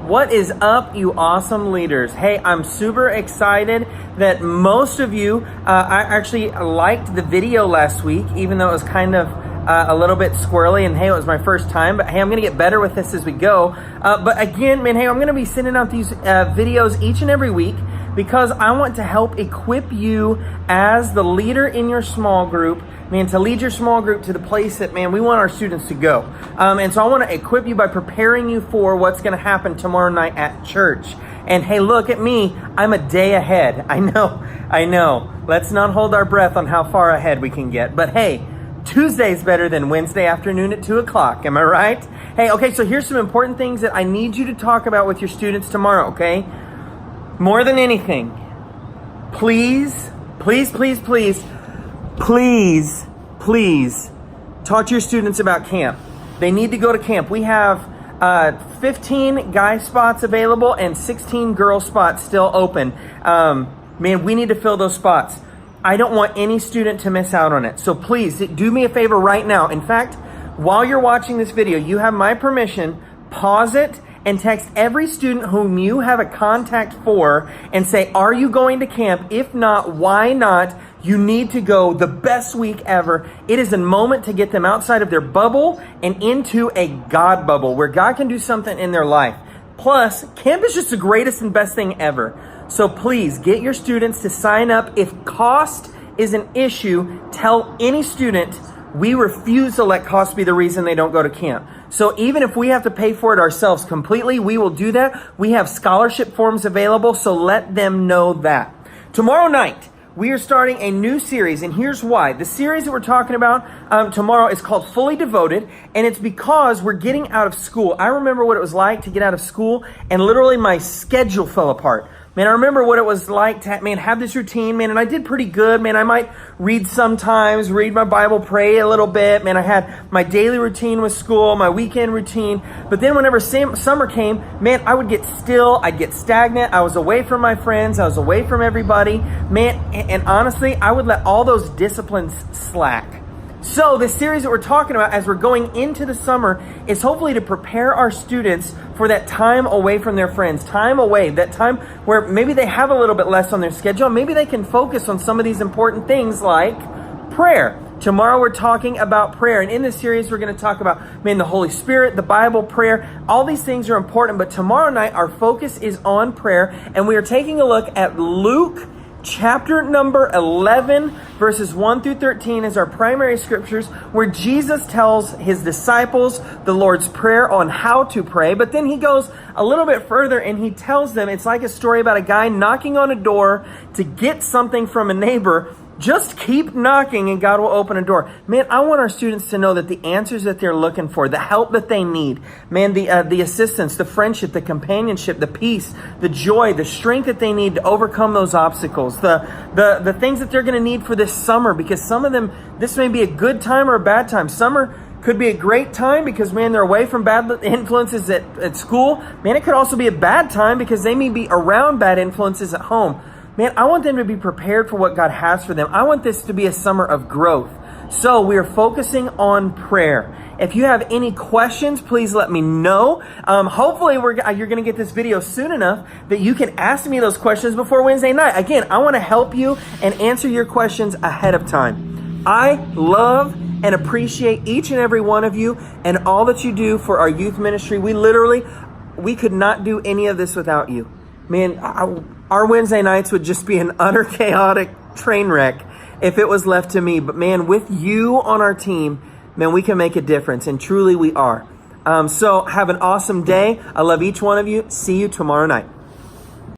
What is up, you awesome leaders? Hey, I'm super excited that most of you, I actually liked the video last week, even though it was kind of a little bit squirrely, and hey, it was my first time, but hey, I'm gonna get better with this as we go. But again, man, hey, I'm gonna be sending out these videos each and every week because I want to help equip you as the leader in your small group, man, to lead your small group to the place that, man, we want our students to go. And so I want to equip you by preparing you for what's going to happen tomorrow night at church. And hey, look at me. I'm a day ahead. I know. Let's not hold our breath on how far ahead we can get. But hey, Tuesday's better than Wednesday afternoon at 2 o'clock. Am I right? Hey, okay, so here's some important things that I need you to talk about with your students tomorrow, okay? More than anything, please talk to your students about camp. They need to go to camp. We have 15 guy spots available and 16 girl spots still open. Man, we need to fill those spots. I don't want any student to miss out on it. So please do me a favor right now. In fact, while you're watching this video, you have my permission. Pause it and text every student whom you have a contact for and say, are you going to camp? If not, why not? You need to go. The best week ever. It is a moment to get them outside of their bubble and into a God bubble where God can do something in their life. Plus, camp is just the greatest and best thing ever. So please get your students to sign up. If cost is an issue, tell any student we refuse to let cost be the reason they don't go to camp. So even if we have to pay for it ourselves completely, we will do that. We have scholarship forms available, so let them know that. Tomorrow night, we are starting a new series, and here's why. The series that we're talking about tomorrow is called Fully Devoted, and it's because we're getting out of school. I remember what it was like to get out of school, and literally my schedule fell apart. Man, I remember what it was like to, have this routine, man, and I did pretty good. Man, I might read sometimes, read my Bible, pray a little bit. Man, I had my daily routine with school, my weekend routine. But then whenever summer came, man, I would get still, I'd get stagnant. I was away from my friends. I was away from everybody. Man, and honestly, I would let all those disciplines slack. So the series that we're talking about as we're going into the summer is hopefully to prepare our students for that time away from their friends, time away, that time where maybe they have a little bit less on their schedule. Maybe they can focus on some of these important things like prayer. Tomorrow we're talking about prayer. And in this series, we're going to talk about, the Holy Spirit, the Bible, prayer. All these things are important. But tomorrow night, our focus is on prayer. And we are taking a look at Luke chapter number 11, verses 1 through 13 is our primary scriptures where Jesus tells his disciples the Lord's Prayer on how to pray. But then he goes a little bit further and he tells them, it's like a story about a guy knocking on a door to get something from a neighbor. Just keep knocking and God will open a door. Man, I want our students to know that the answers that they're looking for, the help that they need, man, the assistance, the friendship, the companionship, the peace, the joy, the strength that they need to overcome those obstacles, the things that they're going to need for this summer, because some of them, this may be a good time or a bad time. Summer could be a great time because, man, they're away from bad influences at school. Man, it could also be a bad time because they may be around bad influences at home. Man, I want them to be prepared for what God has for them. I want this to be a summer of growth. So we are focusing on prayer. If you have any questions, please let me know. Hopefully you're going to get this video soon enough that you can ask me those questions before Wednesday night. Again, I want to help you and answer your questions ahead of time. I love and appreciate each and every one of you and all that you do for our youth ministry. We could not do any of this without you. Man, our Wednesday nights would just be an utter chaotic train wreck if it was left to me. But man, with you on our team, man, we can make a difference. And truly we are. So have an awesome day. I love each one of you. See you tomorrow night.